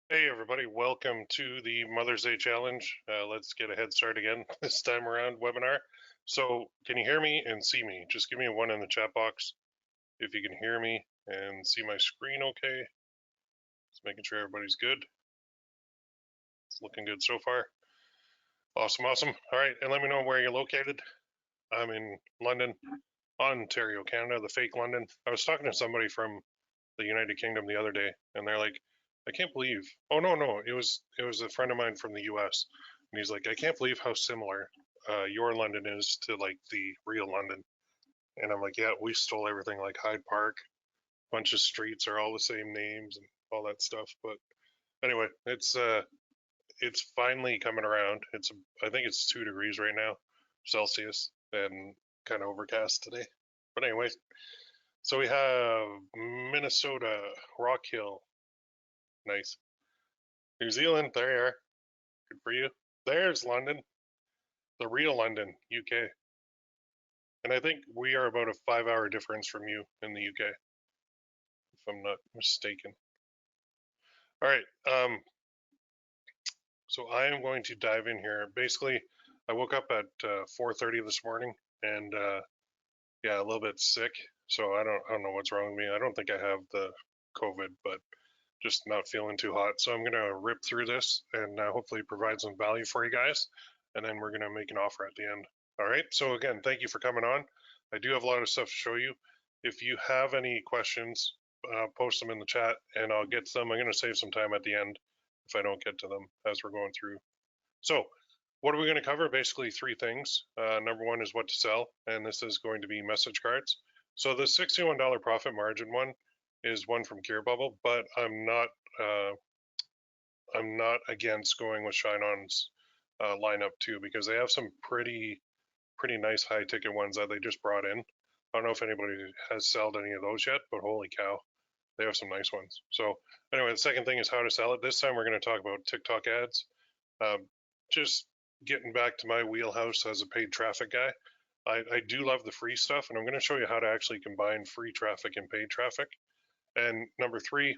Hey everybody, welcome to the Mother's Day Challenge. Let's get a head start again this time around webinar. So can you hear me and see me? Just give me a one in the chat box if you can hear me and see my screen okay. Just making sure everybody's good. It's looking good so far. Awesome. All right, and let me know where you're located. I'm in London, Ontario, Canada, the fake London. I was talking to somebody from the United Kingdom the other day, and they're like, I can't believe. Oh no, it was a friend of mine from the U.S. and he's like, I can't believe how similar your London is to like the real London. And I'm like, yeah, we stole everything like Hyde Park. Bunch of streets are all the same names and all that stuff. But anyway, it's finally coming around. I think it's 2 degrees right now, Celsius, and kind of overcast today. But anyway, so we have Minnesota, Rock Hill, nice. New Zealand, there you are. Good for you. There's London, the real London, UK. And I think we are about a 5 hour difference from you in the UK, if I'm not mistaken. All right. So I am going to dive in here. Basically, I woke up at 4:30 this morning and yeah, a little bit sick. So I don't know what's wrong with me. I don't think I have the COVID, but just not feeling too hot. So I'm gonna rip through this and hopefully provide some value for you guys, and then we're gonna make an offer at the end. All right. So again, thank you for coming on. I do have a lot of stuff to show you. If you have any questions, post them in the chat, and I'll get to them. I'm gonna save some time at the end if I don't get to them as we're going through. So what are we going to cover? Basically three things. Number one is what to sell, and this is going to be message cards. So the $61 profit margin one is one from Gear Bubble, but uh, I'm not against going with Shine On's lineup too, because they have some pretty nice high ticket ones that they just brought in. I don't know if anybody has sold any of those yet, but holy cow, they have some nice ones. So anyway, the second thing is how to sell it. This time we're going to talk about TikTok ads. Um, just getting back to my wheelhouse as a paid traffic guy. I do love the free stuff, and I'm going to show you how to actually combine free traffic and paid traffic. And number three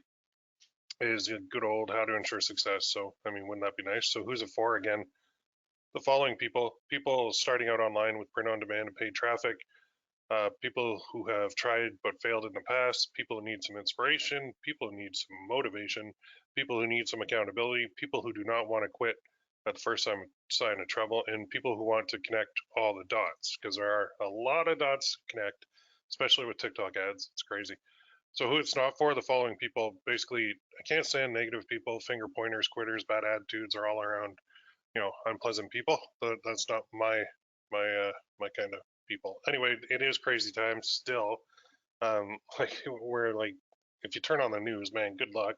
is a good old how to ensure success. So, I mean, wouldn't that be nice? So, who's it for? Again, the following people starting out online with print on demand and paid traffic, people who have tried but failed in the past, people who need some inspiration, people who need some motivation, people who need some accountability, people who do not want to quit at the first sign of trouble, and people who want to connect all the dots, because there are a lot of dots to connect, especially with TikTok ads. It's crazy. So who it's not for, the following people. Basically, I can't stand negative people, finger pointers, quitters, bad attitudes, are all around, unpleasant people. That's not my kind of people. Anyway, it is crazy times still. Like we're like, if you turn on the news, man, good luck.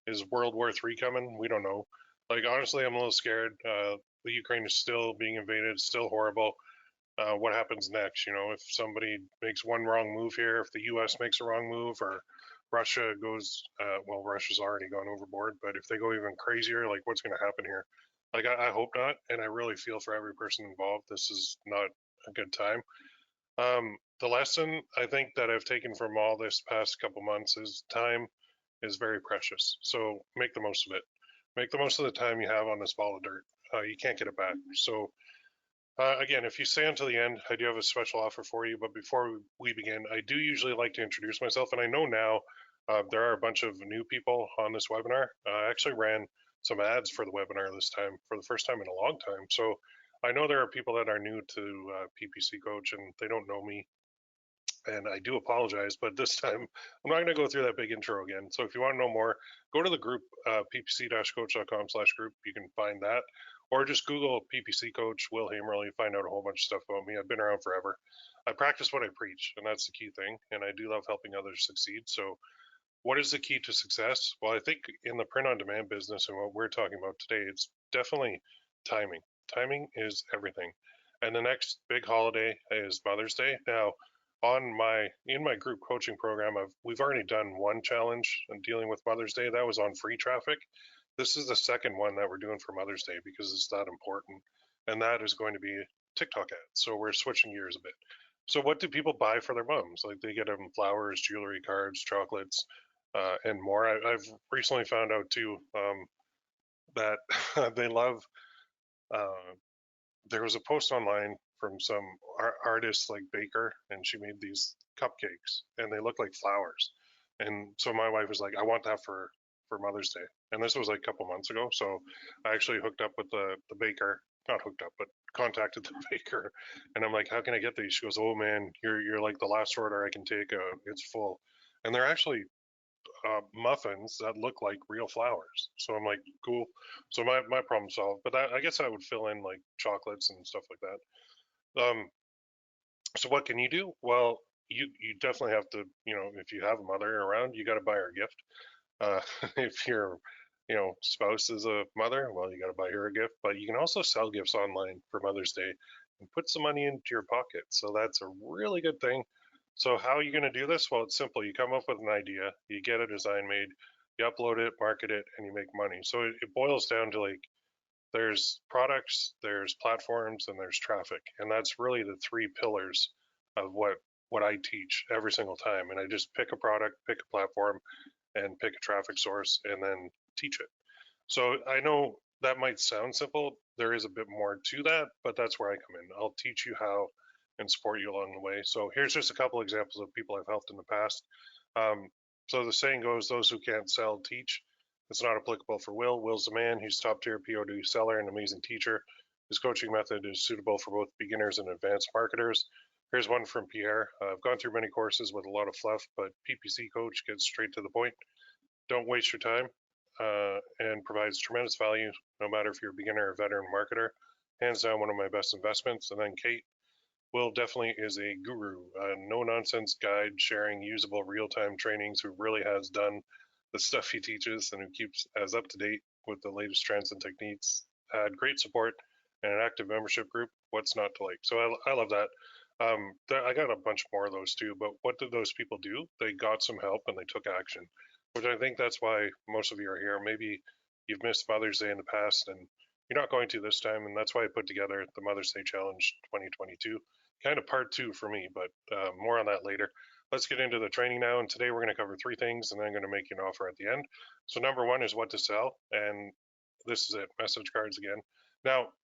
Is World War III coming? We don't know. Like honestly, I'm a little scared. The Ukraine is still being invaded, still horrible. What happens next? If somebody makes one wrong move here, if the U.S. makes a wrong move, or Russia goes, well, Russia's already gone overboard, but if they go even crazier, like what's going to happen here? Like I hope not, and I really feel for every person involved. This is not a good time. The lesson I think that I've taken from all this past couple months is time is very precious. So make the most of it. Make the most of the time you have on this ball of dirt. You can't get it back. So again, if you stay until the end, I do have a special offer for you. But before we begin, I do usually like to introduce myself. And I know now there are a bunch of new people on this webinar. I actually ran some ads for the webinar this time for the first time in a long time. So I know there are people that are new to PPC Coach and they don't know me. And I do apologize, but this time I'm not going to go through that big intro again. So if you want to know more, go to the group, ppc-coach.com/group. You can find that. Or just Google PPC Coach Will Hamerly, find out a whole bunch of stuff about me. I've been around forever. I practice what I preach, and that's the key thing. And I do love helping others succeed. So what is the key to success? Well, I think in the print on demand business and what we're talking about today, it's definitely timing. Timing is everything. And the next big holiday is Mother's Day. Now, in my group coaching program, we've already done one challenge on dealing with Mother's Day. That was on free traffic. This is the second one that we're doing for Mother's Day because it's that important. And that is going to be TikTok ads. So we're switching gears a bit. So what do people buy for their moms? Like they get them flowers, jewelry, cards, chocolates, and more. I've recently found out too that they love. There was a post online from some artist like baker, and she made these cupcakes, and they look like flowers. And so my wife was like, "I want that for Mother's Day." And this was like a couple months ago. So I actually hooked up with the baker, not hooked up, but contacted the baker, and I'm like, "How can I get these?" She goes, "Oh man, you're like the last order I can take. It's full." And they're actually muffins that look like real flowers. So I'm like, cool. So my problem solved. But I guess I would fill in like chocolates and stuff like that. So what can you do? Well, you definitely have to, if you have a mother around, you got to buy her a gift. If your, spouse is a mother, well, you got to buy her a gift. But you can also sell gifts online for Mother's Day and put some money into your pocket. So that's a really good thing. So how are you going to do this? Well, it's simple. You come up with an idea, you get a design made, you upload it, market it, and you make money. So it boils down to like there's products, there's platforms, and there's traffic. And that's really the three pillars of what I teach every single time. And I just pick a product, pick a platform, and pick a traffic source and then teach it. So I know that might sound simple. There is a bit more to that, but that's where I come in. I'll teach you how and support you along the way. So here's just a couple examples of people I've helped in the past. Um, so the saying goes, those who can't sell, teach. It's not applicable for Will. Will's the man. He's top tier POD seller and amazing teacher. His coaching method is suitable for both beginners and advanced marketers. Here's one from Pierre. I've gone through many courses with a lot of fluff, but PPC Coach gets straight to the point. Don't waste your time, and provides tremendous value no matter if you're a beginner or veteran marketer. Hands down, one of my best investments. And then Kate, Will definitely is a guru, a no nonsense guide sharing usable real time trainings who really has done the stuff he teaches and who keeps as up to date with the latest trends and techniques. Had great support and an active membership group. What's not to like? So I love that. I got a bunch more of those too, but what did those people do? They got some help and they took action, which I think that's why most of you are here. Maybe you've missed Mother's Day in the past and you're not going to this time, and that's why I put together the Mother's Day Challenge 2022. Kind of part two for me, but more on that later. Let's get into the training now, and today we're going to cover three things, and then I'm going to make you an offer at the end. So number one is what to sell, and this is it, message cards again. Now,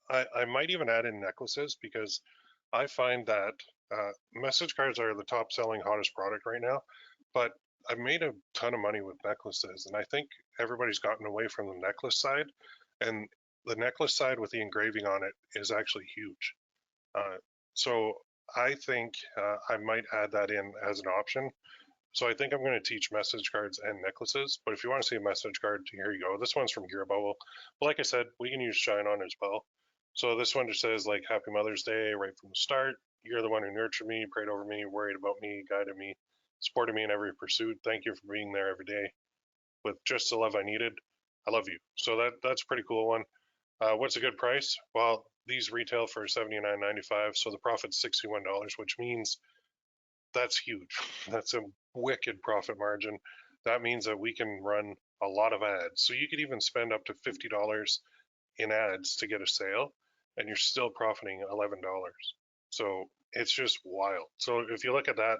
I might even add in necklaces because I find that message cards are the top selling, hottest product right now. But I've made a ton of money with necklaces, and I think everybody's gotten away from the necklace side. And the necklace side with the engraving on it is actually huge. So I think I might add that in as an option. So I think I'm going to teach message cards and necklaces. But if you want to see a message card, here you go. This one's from Gear Bubble. But like I said, we can use Shine On as well. So this one just says like Happy Mother's Day right from the start. You're the one who nurtured me, prayed over me, worried about me, guided me, supported me in every pursuit. Thank you for being there every day with just the love I needed. I love you. So that's a pretty cool one. What's a good price? Well, these retail for $79.95, so the profit's $61, which means that's huge. That's a wicked profit margin. That means that we can run a lot of ads. So you could even spend up to $50 in ads to get a sale, and you're still profiting $11. So it's just wild. So if you look at that,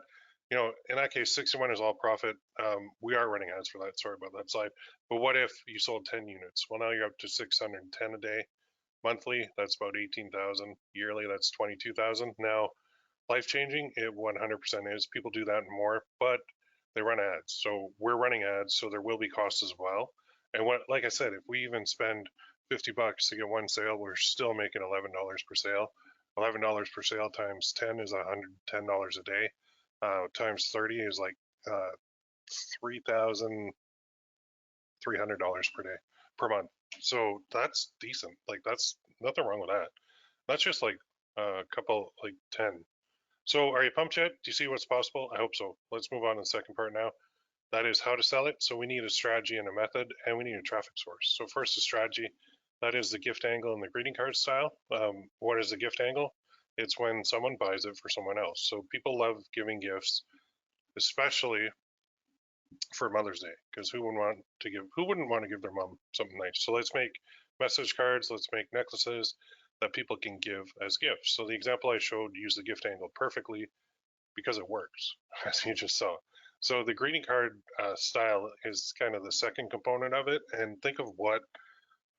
in that case, 61 is all profit. We are running ads for that. Sorry about that slide. But what if you sold 10 units? Well, now you're up to 610 a day. Monthly, that's about 18,000. Yearly, that's 22,000. Now, life changing, it 100% is. People do that and more, but they run ads. So we're running ads, so there will be costs as well. And like I said, if we even spend $50 to get one sale, we're still making $11 per sale. $11 per sale times 10 is $110 a day. Times 30 is like $3,300 per day per month. So that's decent. Like that's nothing wrong with that. That's just like a couple, like 10. So are you pumped yet? Do you see what's possible? I hope so. Let's move on to the second part now. That is how to sell it. So we need a strategy and a method, and we need a traffic source. So first, the strategy. That is the gift angle and the greeting card style. What is the gift angle? It's when someone buys it for someone else. So people love giving gifts, especially for Mother's Day, because who wouldn't want to give their mom something nice? So let's make message cards, let's make necklaces that people can give as gifts. So the example I showed used the gift angle perfectly because it works, as you just saw. So the greeting card style is kind of the second component of it. And think of what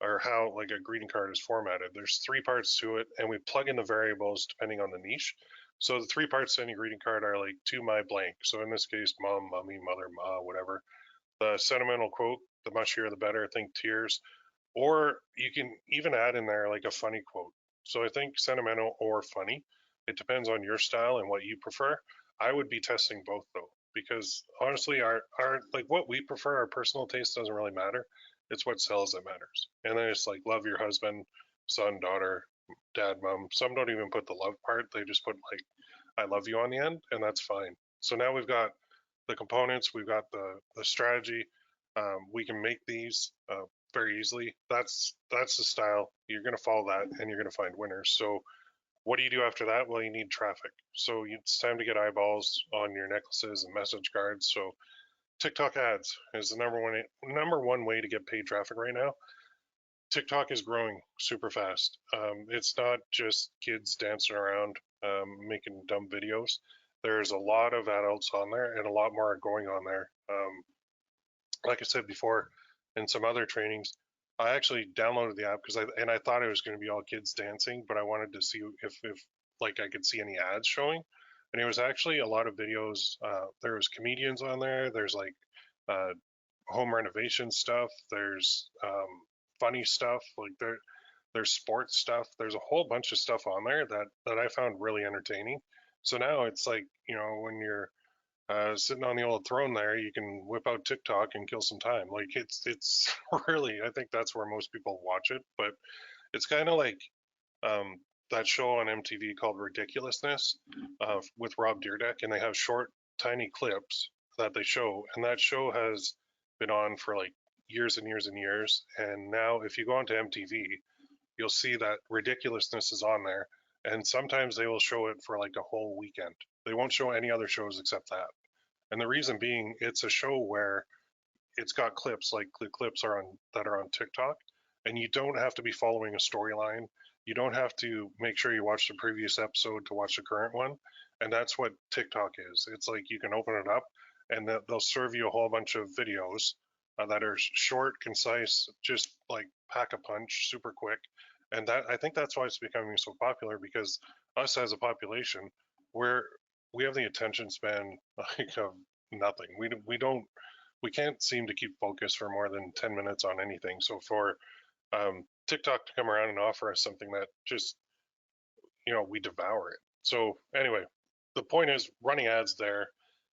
or how like a greeting card is formatted. There's three parts to it, and we plug in the variables depending on the niche. So the three parts to any greeting card are like to my blank. So in this case, mom, mommy, mother, ma, whatever. The sentimental quote, the mushier the better. Think tears, or you can even add in there like a funny quote. So I think sentimental or funny. It depends on your style and what you prefer. I would be testing both though, because honestly, our like what we prefer, our personal taste doesn't really matter. It's what sells that matters. And then it's like love your husband, son, daughter, dad, mom. Some don't even put the love part. They just put like I love you on the end, and that's fine. So now we've got the components, we've got the strategy. We can make these very easily. That's the style. You're going to follow that, and you're going to find winners. So what do you do after that? Well, you need traffic. So it's time to get eyeballs on your necklaces and message cards. So TikTok ads is the number one way to get paid traffic right now. TikTok is growing super fast. It's not just kids dancing around making dumb videos. There's a lot of adults on there, and a lot more are going on there. Like I said before, in some other trainings, I actually downloaded the app because I thought it was going to be all kids dancing, but I wanted to see if like I could see any ads showing, and it was actually a lot of videos. There was comedians on there. There's like uh, home renovation stuff. There's funny stuff. Like there's sports stuff. There's a whole bunch of stuff on there that I found really entertaining. So now it's like when you're sitting on the old throne there, you can whip out TikTok and kill some time. Like it's really, I think that's where most people watch it. But it's kind of like um, that show on MTV called Ridiculousness with Rob Dyrdek, and they have short, tiny clips that they show, and that show has been on for like years and years and years. And now, if you go onto MTV, you'll see that Ridiculousness is on there, and sometimes they will show it for like a whole weekend. They won't show any other shows except that. And the reason being, it's a show where it's got clips like the clips are on that are on TikTok, and you don't have to be following a storyline. You don't have to make sure you watch the previous episode to watch the current one, and that's what TikTok is. It's like you can open it up, and they'll serve you a whole bunch of videos that are short, concise, just like pack a punch, super quick. And that I think that's why it's becoming so popular because us as a population, we're we have the attention span like of nothing. We can't seem to keep focus for more than 10 minutes on anything. So for TikTok to come around and offer us something that just, we devour it. So anyway, the point is running ads there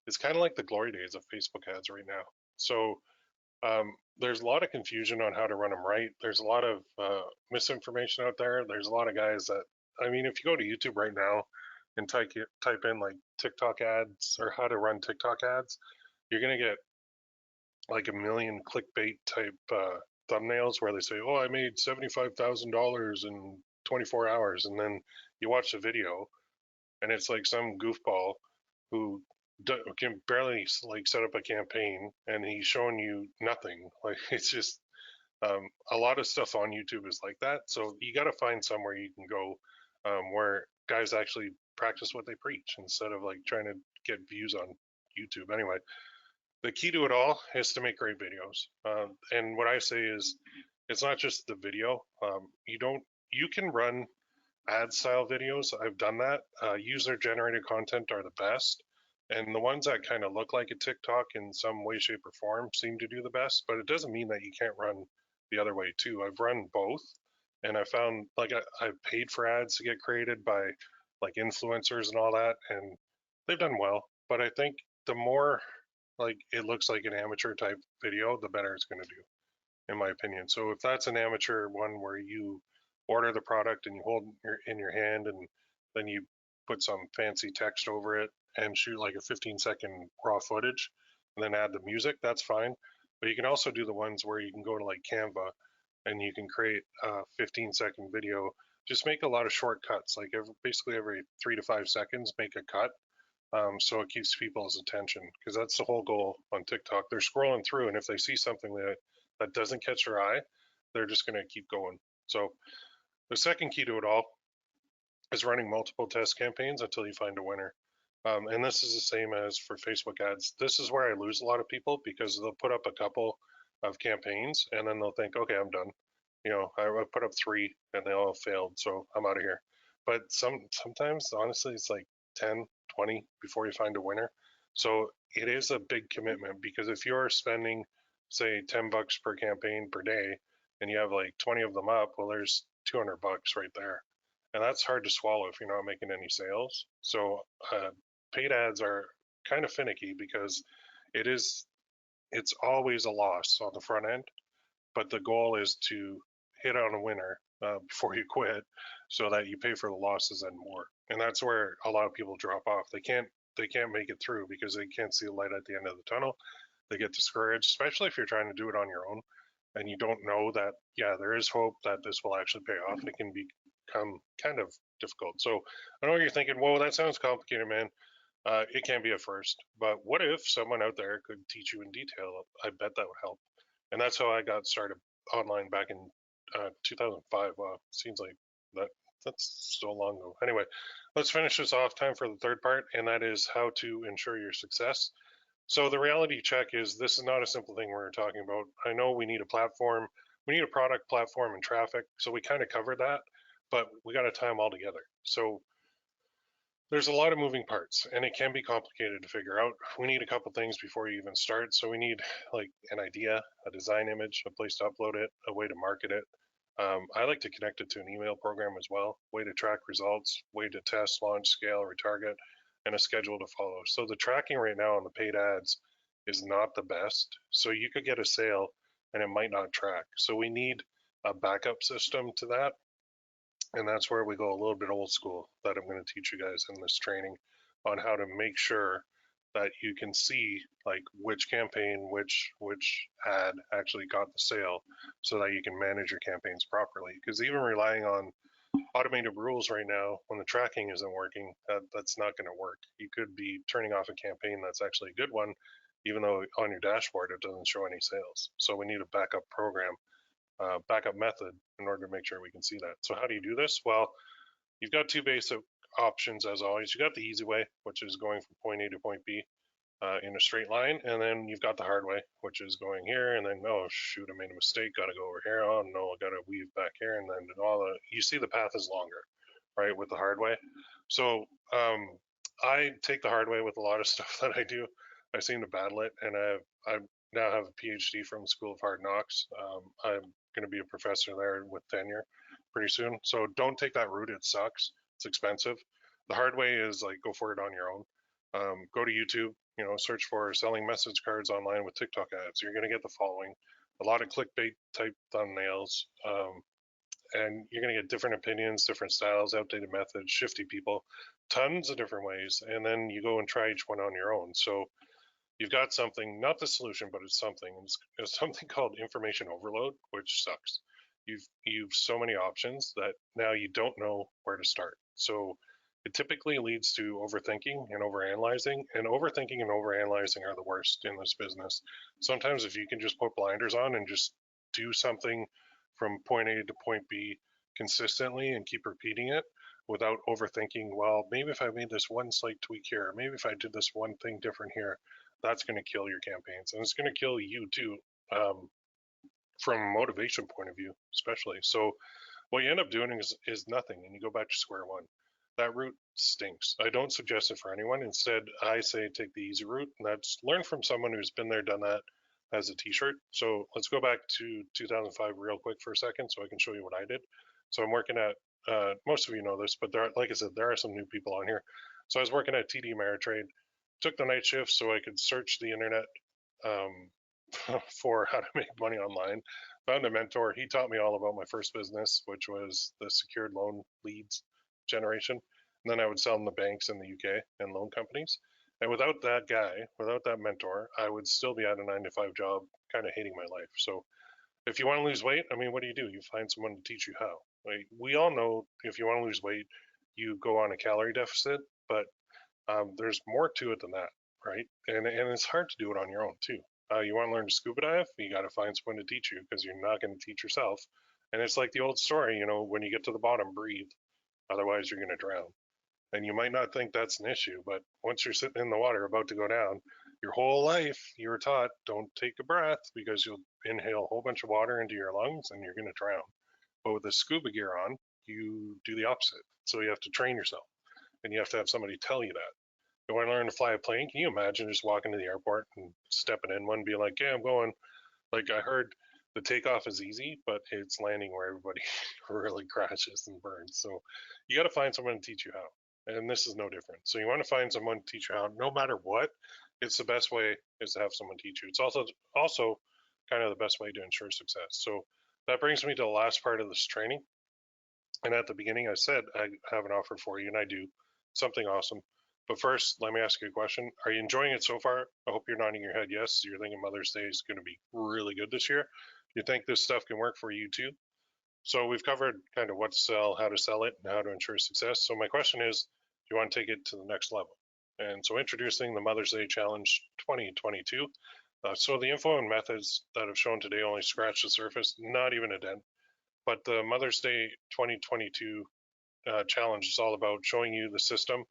is kind of like the glory days of Facebook ads right now. So there's a lot of confusion on how to run them right. There's a lot of misinformation out there. There's a lot of guys that, I mean, if you go to YouTube right now and type in like TikTok ads or how to run TikTok ads, you're going to get like a million clickbait type thumbnails where they say, "Oh, I made $75,000 in 24 hours," and then you watch the video, and it's like some goofball who can barely like set up a campaign, and he's showing you nothing. Like it's just a lot of stuff on YouTube is like that. So you got to find somewhere you can go where guys actually practice what they preach instead of like trying to get views on YouTube. Anyway, the key to it all is to make great videos. And what I say is, it's not just the video. You can run ad style videos. I've done that. User generated content are the best. And the ones that kind of look like a TikTok in some way, shape, or form seem to do the best, but it doesn't mean that you can't run the other way too. I've run both, and I found like I've paid for ads to get created by like influencers and all that, and they've done well. But I think the more like it looks like an amateur type video, the better it's going to do, in my opinion. So if that's an amateur one where you order the product and you hold in your hand and then you put some fancy text over it and shoot like a 15-second raw footage and then add the music, that's fine. But you can also do the ones where you can go to like Canva and you can create a 15-second video. Just make a lot of shortcuts, like basically every 3 to 5 seconds, make a cut so it keeps people's attention because that's the whole goal on TikTok. They're scrolling through, and if they see something that doesn't catch their eye, they're just going to keep going. So the second key to it all is running multiple test campaigns until you find a winner. And this is the same as for Facebook ads. This is where I lose a lot of people because they'll put up a couple of campaigns and then they'll think, okay, I'm done. I put up 3 and they all failed, so I'm out of here. But sometimes, honestly, it's like 10, 20 before you find a winner. So it is a big commitment because if you're spending, say, $10 per campaign per day, and you have like 20 of them up, well, there's $200 right there, and that's hard to swallow if you're not making any sales. So paid ads are kind of finicky because it is it's always a loss on the front end, but the goal is to hit on a winner before you quit, so that you pay for the losses and more. And that's where a lot of people drop off. They can't make it through because they can't see the light at the end of the tunnel. They get discouraged, especially if you're trying to do it on your own and you don't know that, yeah, there is hope that this will actually pay off. It can become kind of difficult. So I know you're thinking, whoa, that sounds complicated, man. It can be at first, but what if someone out there could teach you in detail? I bet that would help. And that's how I got started online back in 2005. Wow, seems like that that's so long ago. Anyway, let's finish this off. Time for the third part, and that is how to ensure your success. So the reality check is this is not a simple thing we're talking about. I know we need a platform, we need a product platform and traffic. So we kind of covered that, but we got to tie them all together. So there's a lot of moving parts and it can be complicated to figure out. We need a couple things before you even start. So we need like an idea, a design image, a place to upload it, a way to market it. I like to connect it to an email program as well, way to track results, way to test, launch, scale, retarget, and a schedule to follow. So the tracking right now on the paid ads is not the best. So you could get a sale and it might not track. So we need a backup system to that, and that's where we go a little bit old school that I'm going to teach you guys in this training on how to make sure that you can see like which campaign, which ad actually got the sale, so that you can manage your campaigns properly. Because even relying on automated rules right now, when the tracking isn't working, that's not going to work. You could be turning off a campaign that's actually a good one, even though on your dashboard it doesn't show any sales. So we need a backup program, backup method in order to make sure we can see that. So how do you do this? Well, you've got 2 basic options as always. You got the easy way, which is going from point A to point B in a straight line, and then you've got the hard way, which is going here and then, oh shoot, I made a mistake, got to go over here. Oh no, I got to weave back here, and then you see the path is longer, right, with the hard way. So I take the hard way with a lot of stuff that I do. I seem to battle it, and I now have a PhD from the School of Hard Knocks. I'm going to be a professor there with tenure pretty soon. So don't take that route. It sucks. It's expensive. The hard way is like go for it on your own. Go to YouTube, search for selling message cards online with TikTok ads. You're going to get the following: a lot of clickbait type thumbnails, and you're going to get different opinions, different styles, outdated methods, shifty people, tons of different ways. And then you go and try each one on your own. So you've got something, not the solution, but it's something. It's something called information overload, which sucks. You've so many options that now you don't know where to start. So it typically leads to overthinking and overanalyzing, and overthinking and overanalyzing are the worst in this business. Sometimes if you can just put blinders on and just do something from point A to point B consistently and keep repeating it without overthinking, well, maybe if I made this one slight tweak here, maybe if I did this one thing different here, that's going to kill your campaigns, and it's going to kill you too, from a motivation point of view, especially. So what you end up doing is nothing, and you go back to square one. That route stinks. I don't suggest it for anyone. Instead, I say take the easy route, and that's learn from someone who's been there, done that, as a t-shirt. So let's go back to 2005 real quick for a second so I can show you what I did. So I'm working at, most of you know this, but like I said, there are some new people on here. So I was working at TD Ameritrade, took the night shift so I could search the internet for how to make money online. Found a mentor. He taught me all about my first business, which was the secured loan leads generation. And then I would sell them to banks in the UK and loan companies. And without that guy, without that mentor, I would still be at a 9-to-5 job, kind of hating my life. So if you want to lose weight, I mean, what do? You find someone to teach you how. Like, we all know if you want to lose weight, you go on a calorie deficit, but there's more to it than that, right? And it's hard to do it on your own too. You want to learn to scuba dive, you got to find someone to teach you because you're not going to teach yourself. And it's like the old story, when you get to the bottom, breathe, otherwise you're going to drown. And you might not think that's an issue, but once you're sitting in the water about to go down, your whole life you were taught don't take a breath because you'll inhale a whole bunch of water into your lungs and you're going to drown. But with the scuba gear on, you do the opposite. So you have to train yourself and you have to have somebody tell you that. You want to learn to fly a plane? Can you imagine just walking to the airport and stepping in one, being like, yeah, I'm going. Like I heard the takeoff is easy, but it's landing where everybody really crashes and burns. So you got to find someone to teach you how. And this is no different. So you want to find someone to teach you how, no matter what. It's the best way is to have someone teach you. It's also kind of the best way to ensure success. So that brings me to the last part of this training. And at the beginning, I said I have an offer for you, and I do something awesome. But first, let me ask you a question. Are you enjoying it so far? I hope you're nodding your head yes. You're thinking Mother's Day is going to be really good this year. You think this stuff can work for you too? So we've covered kind of what to sell, how to sell it, and how to ensure success. So my question is, do you want to take it to the next level? And so introducing the Mother's Day Challenge 2022. So the info and methods that I've shown today only scratch the surface, not even a dent. But the Mother's Day 2022 challenge is all about showing you the system,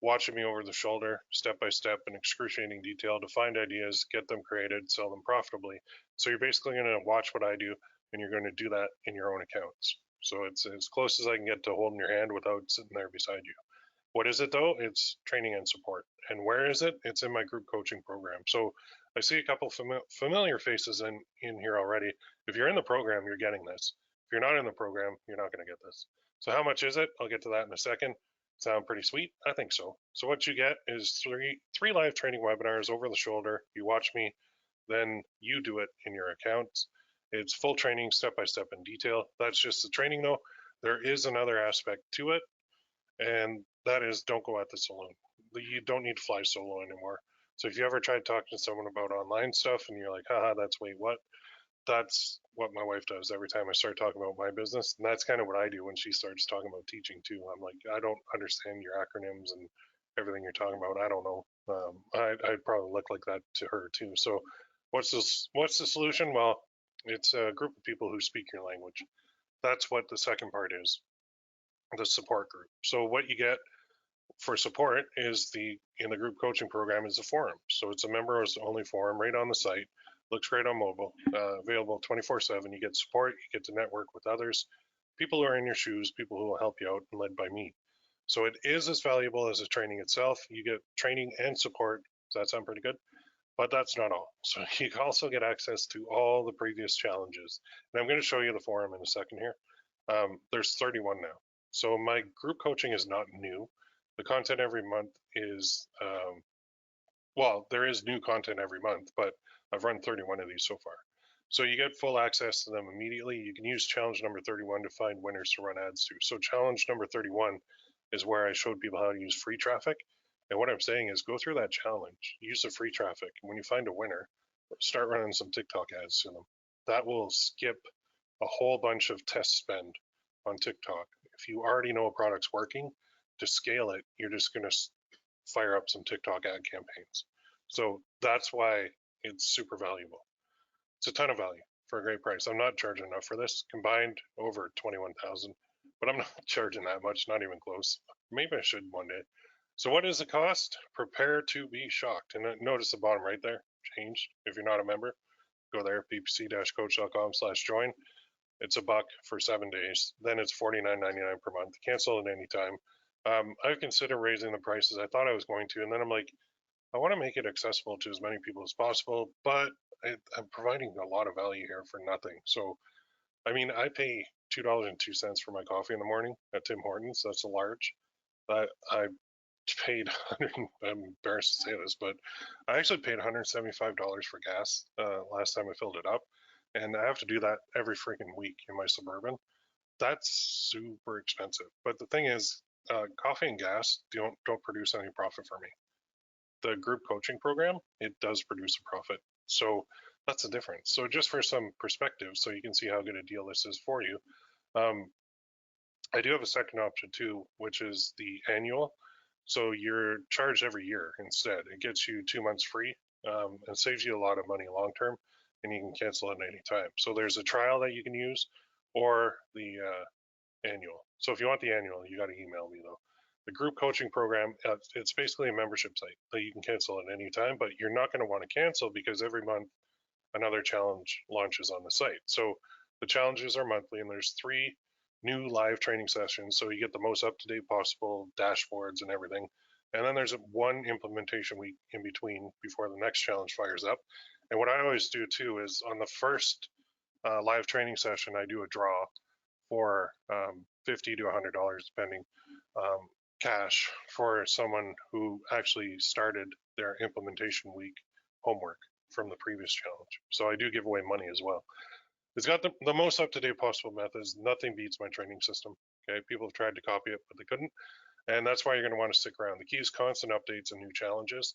watching me over the shoulder, step by step, in excruciating detail to find ideas, get them created, sell them profitably. So you're basically going to watch what I do, and you're going to do that in your own accounts. So it's as close as I can get to holding your hand without sitting there beside you. What is it though? It's training and support. And where is it? It's in my group coaching program. So I see a couple familiar faces in here already. If you're in the program, you're getting this. If you're not in the program, you're not going to get this. So how much is it? I'll get to that in a second. Sound pretty sweet? I think so. So what you get is three live training webinars over the shoulder. You watch me, then you do it in your accounts. It's full training, step by step in detail. That's just the training though. There is another aspect to it, and that is don't go at the saloon. You don't need to fly solo anymore. So if you ever tried talking to someone about online stuff and you're like, haha, that's wait, what? That's what my wife does every time I start talking about my business. And that's kind of what I do when she starts talking about teaching too. I'm like, I don't understand your acronyms and everything you're talking about. I don't know. I'd probably look like that to her too. So what's the solution? Well, it's a group of people who speak your language. That's what the second part is, the support group. So what you get for support is in the group coaching program is a forum. So it's a members only forum right on the site. Looks great on mobile, available 24/7. You get support, you get to network with others, people who are in your shoes, people who will help you out, and led by me. So it is as valuable as the training itself. You get training and support. Does that sound pretty good? But that's not all. So you also get access to all the previous challenges. And I'm going to show you the forum in a second here. There's 31 now. So my group coaching is not new. The content every month is, well, there is new content every month, but I've run 31 of these so far. So you get full access to them immediately. You can use challenge number 31 to find winners to run ads to. So challenge number 31 is where I showed people how to use free traffic. And what I'm saying is go through that challenge, use the free traffic. When you find a winner, start running some TikTok ads to them. That will skip a whole bunch of test spend on TikTok. If you already know a product's working, to scale it, you're just going to fire up some TikTok ad campaigns. So that's why it's super valuable. It's a ton of value for a great price. I'm not charging enough for this. Combined over 21,000, but I'm not charging that much, not even close. Maybe I should one day. So what is the cost? Prepare to be shocked. And notice the bottom right there, changed. If you're not a member, go there, ppc-coach.com/join. It's $1 for 7 days. Then it's $49.99 per month. Cancel at any time. I've considered raising the prices. I thought I was going to, and then I'm like, I want to make it accessible to as many people as possible, but I'm providing a lot of value here for nothing. So, I mean, I pay $2.02 for my coffee in the morning at Tim Hortons. That's a large. I paid I'm embarrassed to say this, but I actually paid $175 for gas last time I filled it up, and I have to do that every freaking week in my Suburban. That's super expensive. But the thing is, coffee and gas don't produce any profit for me. The group coaching program, it does produce a profit. So that's the difference. So just for some perspective, so you can see how good a deal this is for you. I do have a second option too, which is the annual. So you're charged every year instead. It gets you 2 months free and saves you a lot of money long term, and you can cancel at any time. So there's a trial that you can use or the annual. So if you want the annual, you got to email me though. The group coaching program, it's basically a membership site that you can cancel at any time, but you're not going to want to cancel because every month another challenge launches on the site. So the challenges are monthly, and there's 3 new live training sessions, so you get the most up-to-date possible dashboards and everything. And then there's one implementation week in between before the next challenge fires up. And what I always do too is on the first live training session, I do a draw for $50 to $100, depending, cash for someone who actually started their implementation week homework from the previous challenge. So I do give away money as well. It's got the most up-to-date possible methods. Nothing beats my training system. Okay, people have tried to copy it, but they couldn't. And that's why you're going to want to stick around. The key is constant updates and new challenges.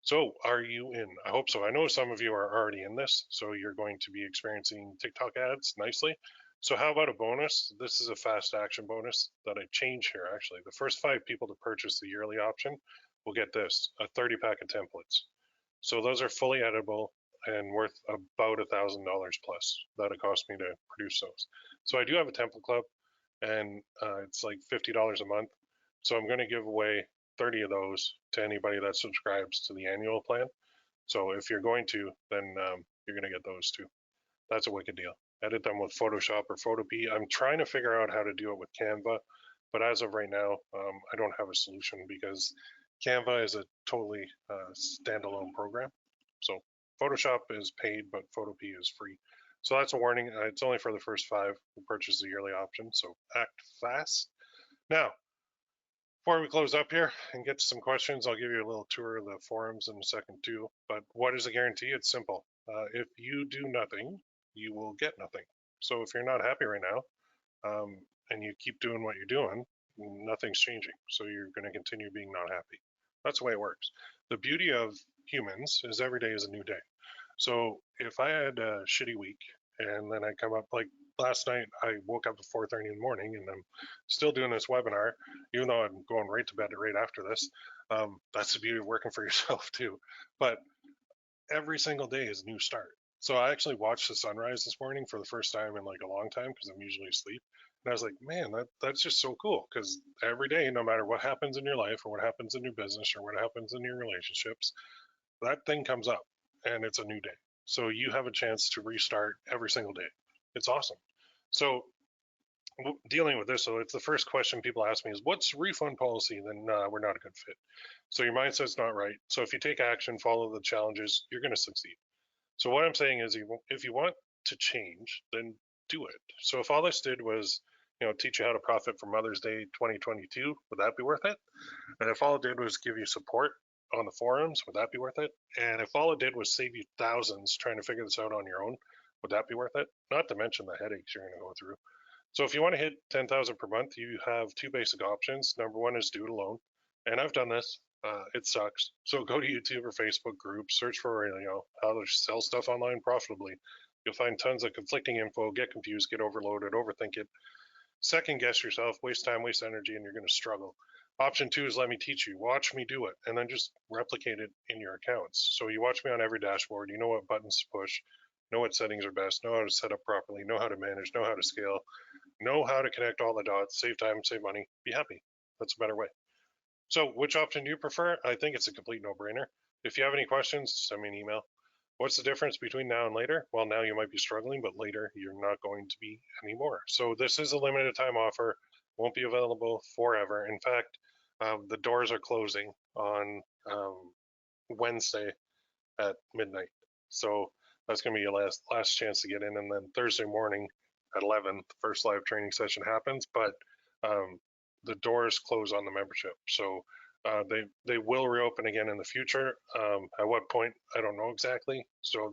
So are you in? I hope so. I know some of you are already in this, so you're going to be experiencing TikTok ads nicely. So how about a bonus? This is a fast action bonus that I change here actually. The first 5 people to purchase the yearly option will get this, a 30 pack of templates. So those are fully editable and worth about $1,000 plus that it cost me to produce those. So I do have a template club, and it's like $50 a month. So I'm going to give away 30 of those to anybody that subscribes to the annual plan. So if you're going to, then you're going to get those too. That's a wicked deal. Edit them with Photoshop or Photopea. I'm trying to figure out how to do it with Canva, but as of right now, I don't have a solution because Canva is a totally standalone program. So Photoshop is paid, but Photopea is free. So that's a warning. It's only for the first 5 who purchase the yearly option. So act fast. Now, before we close up here and get to some questions, I'll give you a little tour of the forums in a second too. But what is a guarantee? It's simple. If you do nothing, you will get nothing. So if you're not happy right now, and you keep doing what you're doing, nothing's changing. So you're going to continue being not happy. That's the way it works. The beauty of humans is every day is a new day. So if I had a shitty week and then I come up, like last night, I woke up at 4:30 in the morning and I'm still doing this webinar, even though I'm going right to bed right after this. That's the beauty of working for yourself too. But every single day is a new start. So I actually watched the sunrise this morning for the first time in like a long time because I'm usually asleep. And I was like, man, that's just so cool because every day, no matter what happens in your life or what happens in your business or what happens in your relationships, that thing comes up and it's a new day. So you have a chance to restart every single day. It's awesome. So dealing with this, so it's the first question people ask me is, what's refund policy? Then we're not a good fit. So your mindset's not right. So if you take action, follow the challenges, you're going to succeed. So what I'm saying is, if you want to change, then do it. So if all this did was, teach you how to profit for Mother's Day 2022, would that be worth it? And if all it did was give you support on the forums, would that be worth it? And if all it did was save you thousands trying to figure this out on your own, would that be worth it? Not to mention the headaches you're going to go through. So if you want to hit 10,000 per month, you have 2 basic options. Number one is do it alone. And I've done this. It sucks. So go to YouTube or Facebook groups, search for, how to sell stuff online profitably. You'll find tons of conflicting info, get confused, get overloaded, overthink it, second guess yourself, waste time, waste energy, and you're going to struggle. Option 2 is let me teach you. Watch me do it, and then just replicate it in your accounts. So you watch me on every dashboard. You know what buttons to push, know what settings are best, know how to set up properly, know how to manage, know how to scale, know how to connect all the dots, save time, save money, be happy. That's a better way. So which option do you prefer? I think it's a complete no-brainer. If you have any questions, send me an email. What's the difference between now and later? Well, now you might be struggling, but later you're not going to be anymore. So this is a limited time offer, won't be available forever. In fact, the doors are closing on Wednesday at midnight. So that's going to be your last chance to get in. And then Thursday morning at 11, the first live training session happens, but the doors close on the membership. So they will reopen again in the future. At what point, I don't know exactly. So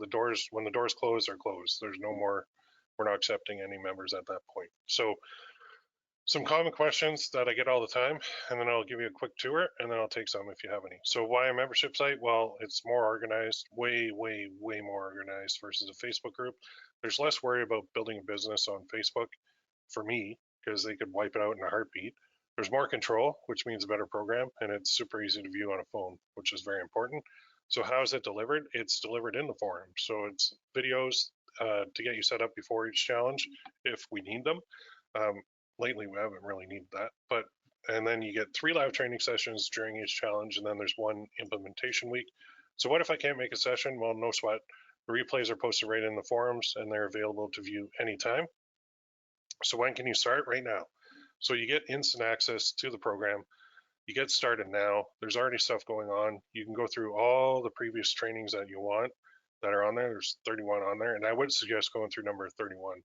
when the doors close, they're closed. There's no more, we're not accepting any members at that point. So some common questions that I get all the time, and then I'll give you a quick tour, and then I'll take some if you have any. So why a membership site? Well, it's more organized, way, way, way more organized versus a Facebook group. There's less worry about building a business on Facebook for me, because they could wipe it out in a heartbeat. There's more control, which means a better program, and it's super easy to view on a phone, which is very important. So how is it delivered? It's delivered in the forum. So it's videos to get you set up before each challenge if we need them. Lately, we haven't really needed that, but And then you get 3 live training sessions during each challenge, and then there's 1 implementation week. So what if I can't make a session? Well, no sweat. The replays are posted right in the forums, and they're available to view anytime. So when can you start? Right now. So you get instant access to the program. You get started now. There's already stuff going on. You can go through all the previous trainings that you want that are on there. There's 31 on there, and I would suggest going through number 31.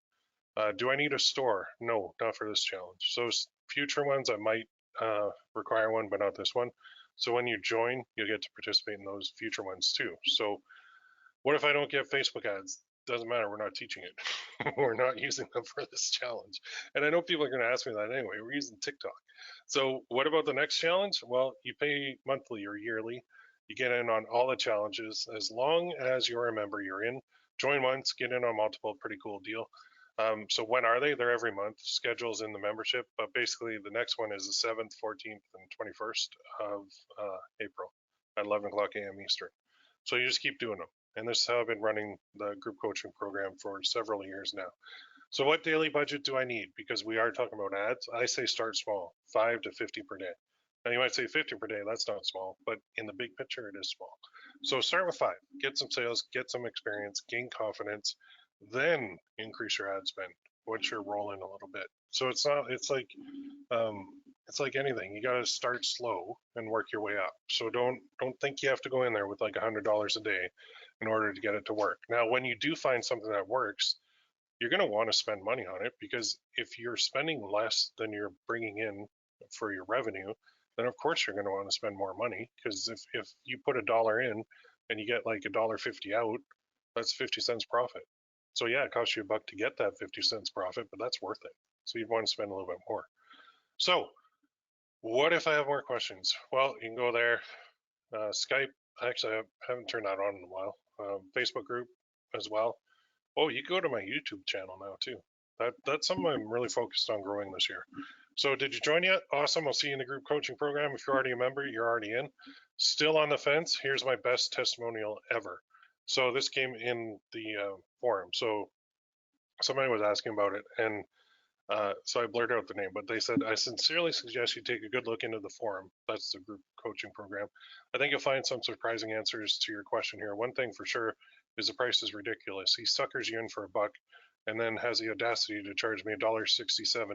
Do I need a store? No, not for this challenge. So future ones, I might require one, but not this one. So when you join, you'll get to participate in those future ones too. So what if I don't get Facebook ads? Doesn't matter. We're not teaching it. We're not using them for this challenge. And I know people are going to ask me that anyway. We're using TikTok. So what about the next challenge? Well, you pay monthly or yearly. You get in on all the challenges. As long as you're a member, you're in. Join once, get in on multiple. Pretty cool deal. So when are they? They're every month. Schedules in the membership, but basically the next one is the 7th, 14th, and 21st of April at 11 o'clock a.m. Eastern. So you just keep doing them. And this is how I've been running the group coaching program for several years now. So what daily budget do I need? Because we are talking about ads. I say start small, 5 to 50 per day. Now you might say 50 per day, that's not small, but in the big picture, it is small. So start with 5, get some sales, get some experience, gain confidence, then increase your ad spend once you're rolling a little bit. So it's like anything. You got to start slow and work your way up. So don't think you have to go in there with like $100 a day in order to get it to work. Now, when you do find something that works, you're going to want to spend money on it, because if you're spending less than you're bringing in for your revenue, then of course you're going to want to spend more money, because if you put $1 in and you get like $1.50 out, that's 50 cents profit. So yeah, it costs you $1 to get that 50 cents profit, but that's worth it. So you'd want to spend a little bit more. So what if I have more questions? Well, you can go there. Skype, actually, I haven't turned that on in a while. Facebook group as well. Oh, you go to my YouTube channel now too. That's something I'm really focused on growing this year. So did you join yet? Awesome. I'll see you in the group coaching program. If you're already a member, you're already in. Still on the fence? Here's my best testimonial ever. So this came in the forum. So somebody was asking about it, and so I blurred out the name, but they said, I sincerely suggest you take a good look into the forum. That's the group coaching program. I think you'll find some surprising answers to your question here. One thing for sure is the price is ridiculous. He suckers you in for $1 and then has the audacity to charge me $1.67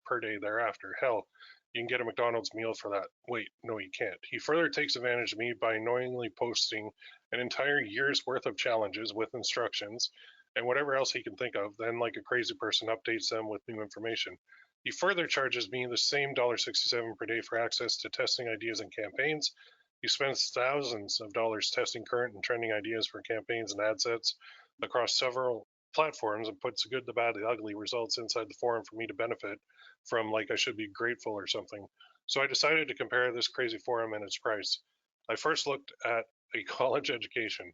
per day thereafter. Hell, you can get a McDonald's meal for that. Wait, no, you can't. He further takes advantage of me by knowingly posting an entire year's worth of challenges with instructions and whatever else he can think of, then like a crazy person updates them with new information. He further charges me the same $1.67 per day for access to testing ideas and campaigns. He spends thousands of dollars testing current and trending ideas for campaigns and ad sets across several platforms and puts the good, the bad, the ugly results inside the forum for me to benefit from, like I should be grateful or something. So I decided to compare this crazy forum and its price. I first looked at a college education.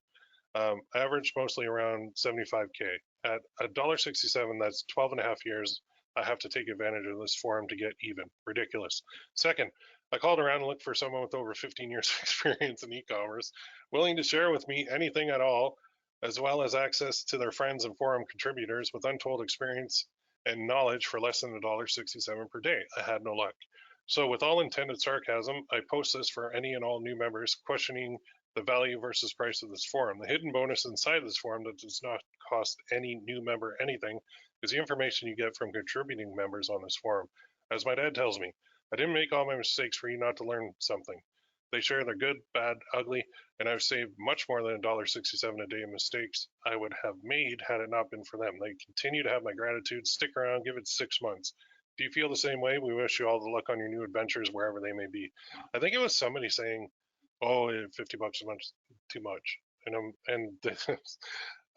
Average mostly around 75K. At $1.67, that's 12 and a half years. I have to take advantage of this forum to get even. Ridiculous. Second, I called around and looked for someone with over 15 years of experience in e-commerce, willing to share with me anything at all, as well as access to their friends and forum contributors with untold experience and knowledge for less than $1.67 per day. I had no luck. So with all intended sarcasm, I post this for any and all new members questioning the value versus price of this forum. The hidden bonus inside this forum that does not cost any new member anything is the information you get from contributing members on this forum. As my dad tells me, I didn't make all my mistakes for you not to learn something. They share their good, bad, ugly, and I've saved much more than $1.67 a day in mistakes I would have made had it not been for them. They continue to have my gratitude. Stick around, give it 6 months. If you feel the same way, we wish you all the luck on your new adventures wherever they may be. I think it was somebody saying, oh, $50 a month too much. And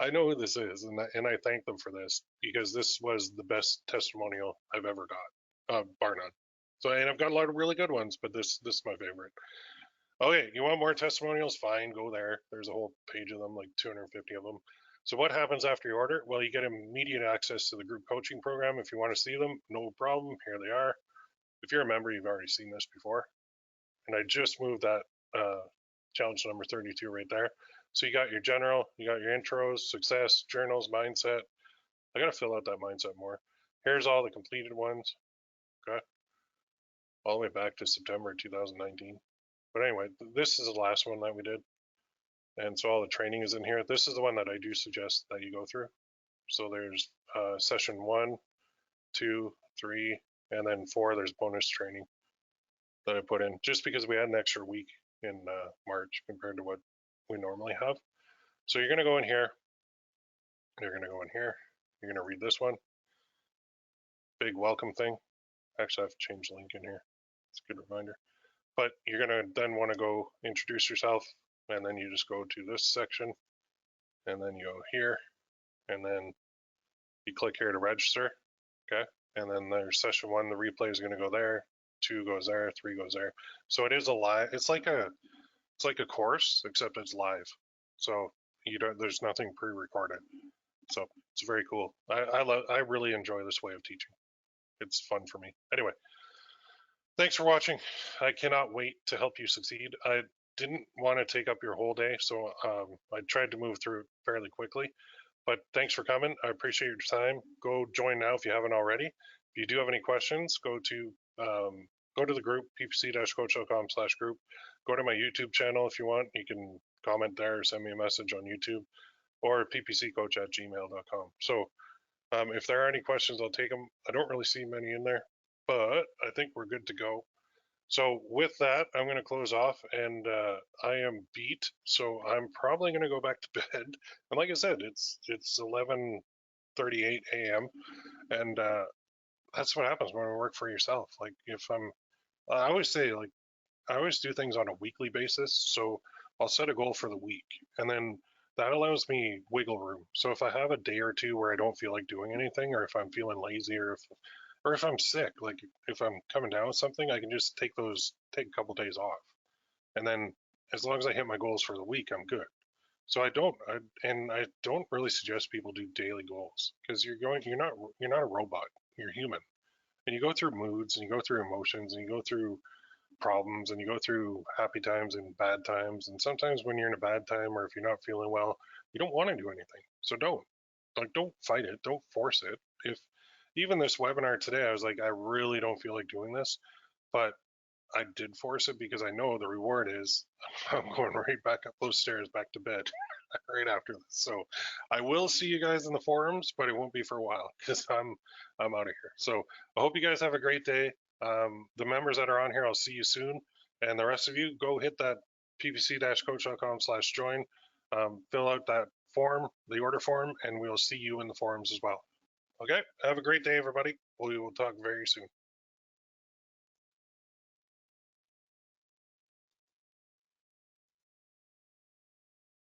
I know who this is, and I thank them for this, because this was the best testimonial I've ever got, bar none. So, and I've got a lot of really good ones, but this is my favorite. Okay, you want more testimonials? Fine, go there. There's a whole page of them, like 250 of them. So what happens after you order? Well, you get immediate access to the group coaching program. If you want to see them, no problem. Here they are. If you're a member, you've already seen this before. And I just moved that challenge number 32 right there. So you got your general, you got your intros, success, journals, mindset. I got to fill out that mindset more. Here's all the completed ones. Okay. all the way back to September 2019. But anyway, this is the last one that we did. And so all the training is in here. This is the one that I do suggest that you go through. So there's session 1, 2, 3, and then 4, there's bonus training that I put in just because we had an extra week in March compared to what we normally have. So you're going to go in here. You're going to go in here. You're going to read this one. Big welcome thing. Actually, I have to change the link in here. It's a good reminder. But you're going to then want to go introduce yourself, and then you just go to this section, and then you go here, and then you click here to register. Okay. And then there's session 1, the replay is going to go there. 2 goes there, 3 goes there. So it is a live. It's like a course, except it's live. So you don't. There's nothing pre-recorded. So it's very cool. I really enjoy this way of teaching. It's fun for me. Anyway, thanks for watching. I cannot wait to help you succeed. I didn't want to take up your whole day, so I tried to move through it fairly quickly. But thanks for coming. I appreciate your time. Go join now if you haven't already. If you do have any questions, go to the group, ppc-coach.com/group. Go to my YouTube channel if you want. You can comment there or send me a message on YouTube, or ppccoach@gmail.com. So if there are any questions, I'll take them. I don't really see many in there, but I think we're good to go. So with that, I'm going to close off, and I am beat, so I'm probably going to go back to bed. And like I said, it's 11:38 a.m. and that's what happens when you work for yourself. Like I always say, like, I always do things on a weekly basis, so I'll set a goal for the week, and then that allows me wiggle room. So if I have a day or two where I don't feel like doing anything, or if I'm feeling lazy, or if I'm sick, like if I'm coming down with something, I can just take a couple days off, and then as long as I hit my goals for the week, I'm good. So I don't really suggest people do daily goals, because you're not a robot. You're human, and you go through moods, and you go through emotions, and you go through problems, and you go through happy times and bad times. And sometimes when you're in a bad time, or if you're not feeling well, you don't want to do anything. So don't fight it. Don't force it. If even this webinar today, I was like, I really don't feel like doing this, but I did force it because I know the reward is I'm going right back up those stairs back to bed right after this. So I will see you guys in the forums, but it won't be for a while because I'm out of here. So I hope you guys have a great day. The members that are on here, I'll see you soon. And the rest of you, go hit that ppc-coach.com/join, fill out that form, the order form, and we'll see you in the forums as well. Okay, have a great day, everybody. We will talk very soon.